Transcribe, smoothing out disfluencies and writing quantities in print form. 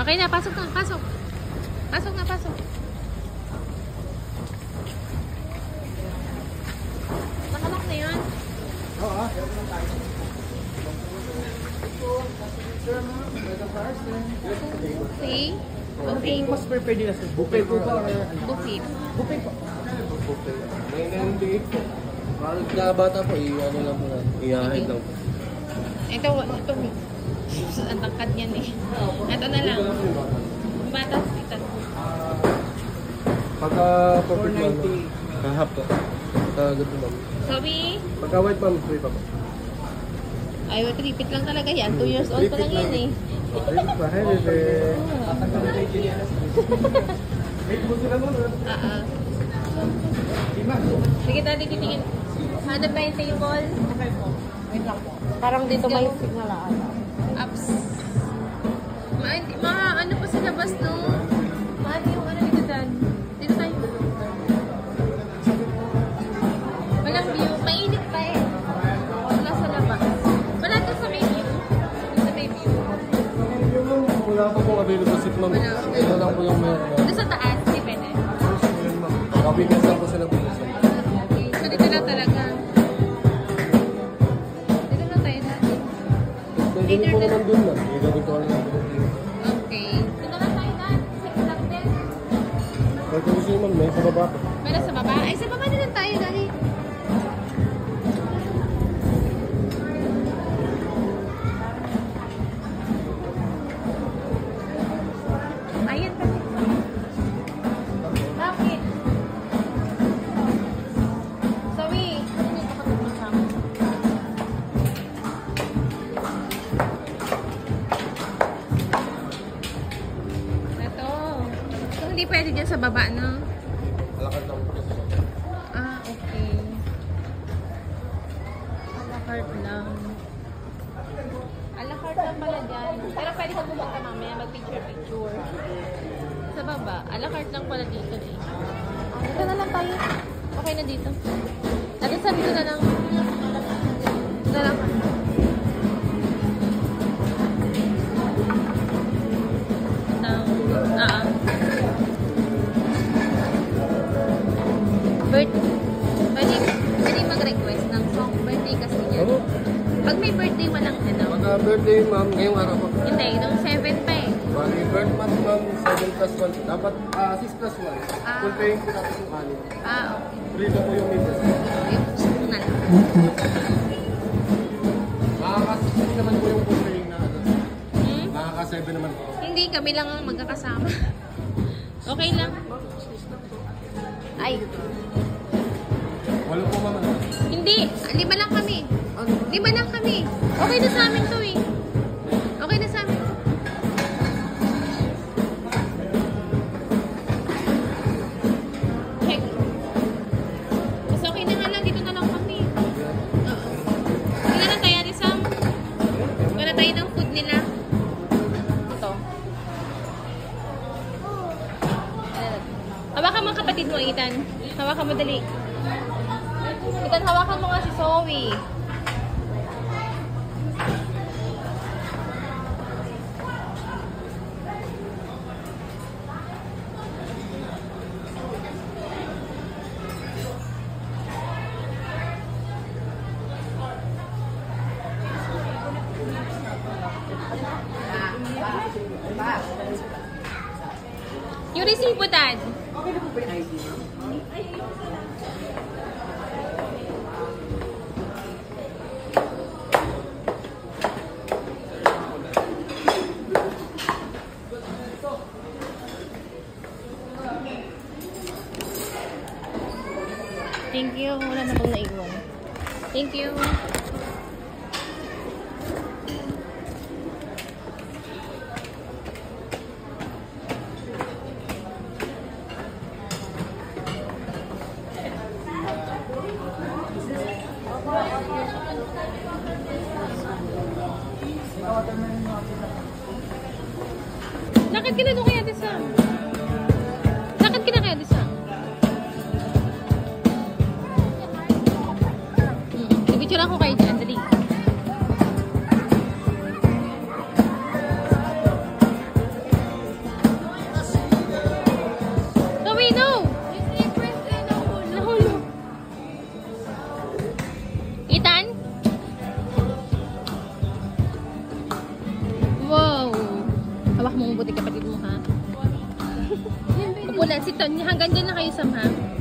Okay na, pasok na, pasok. Pasok na, pasok. Nakalak na yun? Oo, Okay. Okay. mas prepared nila sa buffet po ba? Buffet. Buffet po. Buffet. May nandiit po. Parang na bata po, i-ano lang po na. I-hide lang po. Ito. Ang tangkad niyan eh. Ito na lang. Bata, ito. Pagka perfect man, kahap po. Pagka gato ma'am. Sabi, Pagka white ma'am, free pa po. ay, repeat lang talaga yan. 2 years old pa lang yan eh. Repeat pa, hehehe. Sige, dali titingin. Hanap ba yung table? Okay po. Wait lang po. Parang dito may signal ata. Apps. Ano pa sa labas, no? Ano yung ano dito dyan? Dito tayo. Walang view. Mainit pa eh. Wala sa labas. Wala doon sa may view. Doon sa may view. Wala po pong available seat ma'am. Wala. Ito lang po yung meron ma'am. Doon sa taas, hindi pwede. Kabigas lang po sila po. Okay. So dito lang talaga. Dito lang tayo natin. Pwede po naman dun ma'am. Igawin ko lang po. Okay. Dito lang tayo na. Sige lang din. Pwede ko siya ma'am, may sa baba po. Meron sa baba? Ay, sa baba na lang tayo, dali. Ayan kasi. Bakit? Sawi. Dito ka tumulong. Ito. So, hindi pwede dyan sa baba, no? Alakad lang po. Ah, okay. A la carte lang. A la carte lang pala dyan. Pero pwede ka pumunta mamaya mag-picture-picture. Sa baba, a la carte lang pala dito eh. Dito na lang tayo. Okay na dito. Dati sa dito na lang. Dito na lang. Pwede mag-request ng song birthday kasi yan. Ano? Pag may birthday, walang ano. Pagka birthday ma'am, ngayong araw po. Hindi, nung 7 pa eh. Bali, birth month ma'am, 7 plus 1. Dapat 6 plus 1. Ah. Full paying po tapos yung anim. Ah, okay. Free na po yung minutes. Yung na lang. Makaka-6 naman po yung full paying na ano. Hmm? Makaka-7 naman po. Hindi, kami lang ang magkakasama. Okay lang. Ay, Walo po ma'am. Ano? hindi. 5 lang kami. Ano? 5 lang kami. Okay na sa amin to eh. Okay na sa amin. Check. Mas okay na nga lang. Dito na lang kami. Oo. Hindi na lang tayo, Arisam. Wala tayo ng food nila. Ito. Hawakan mo ang kapatid mo, Ethan. Hawakan mo dali. Ethan, hawakan mo nga si Zoe. Yung resibo, Dad. Okay na po ba yung ID, ma'am? Thank you. Wala na pong naiwan. Thank you. Lakad ka na doon kaya, Disa? Lakad ka na kaya, Disa? Picture ako kayo dyan, dali. ambulance. Si Tony, hanggang dyan na kayo sa ma'am.